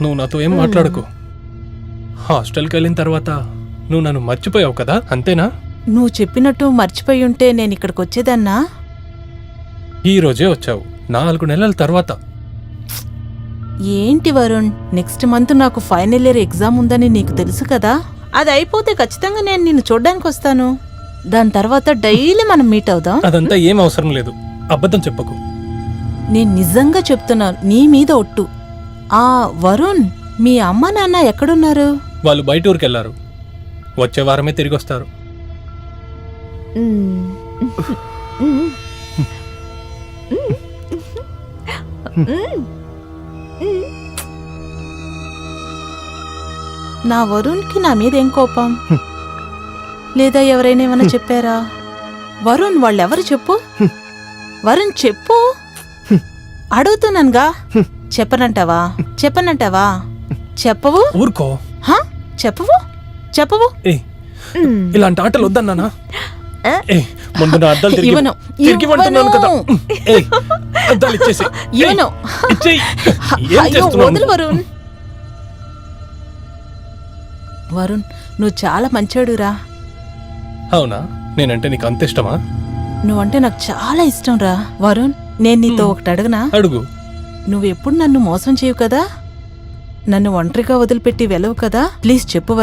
నువ్వు నాతో ఏం మాట్లాడకు. హాస్టల్కి వెళ్ళిన తర్వాత నువ్వు నన్ను మర్చిపోయావు కదా, అంతేనా? నువ్వు చెప్పినట్టు మర్చిపోయి ఉంటే నేను ఇక్కడికి వచ్చేదన్నా. ఈ రోజే వచ్చావు, 4 నెలల తర్వాత. ఏంటి వరుణ్, నెక్స్ట్ మంత్ నాకు ఫైనల్ ఇయర్ ఎగ్జామ్ ఉందని నీకు తెలుసు కదా. అది అయిపోతే ఖచ్చితంగా నేను నిన్ను చూడ్డానికి వస్తాను. దాని తర్వాత డైలీ మనం మీట్ అవుదాం. అదంతా ఏం అవసరం లేదు, అబద్ధం చెప్పకు. నేను నిజంగా చెప్తున్నాను, నీ మీద ఒట్టు. వరుణ్, మీ అమ్మ నాన్న ఎక్కడున్నారు? వాళ్ళు బయట ఊరికి వెళ్ళారు, వచ్చే వారమే తిరిగి వస్తారు. నా వరుణ్కి నా మీద ఏం కోపం? లేదా ఎవరైనా ఏమైనా చెప్పారా? వరుణ్, వాళ్ళెవరు చెప్పు. వరుణ్ చెప్పు, అడుగుతున్నానుగా. చెప్పనంటావా? చెప్పనంటావా? చెప్పవు? ఊరుకో. చెప్పవు? చెప్పవు? ఇలాంటి ఆటలు వద్దన్నానా? ముందు నా అద్దాలు తిరిగి ఇవ్వను. ఇవ్వమంటున్నాను కదా. అద్దాలు ఇచ్చేసి. ఇవ్వను. అయ్యో, వదులు వరుణ్. వరుణ్, నువ్వు చాలా మంచోడురా. అవునా? నేనంటే నీకు అంత ఇష్టమా? నువ్వంటే నాకు చాలా ఇష్టం రా. వరుణ్, నేను నీతో ఒకటి అడగనా? అడుగు. నువ్వెప్పుడు నన్ను మోసం చేయవు కదా, నన్ను ఒంటరిగా వదిలిపెట్టి వెళ్ళవు కదా. ప్లీజ్ చెప్పు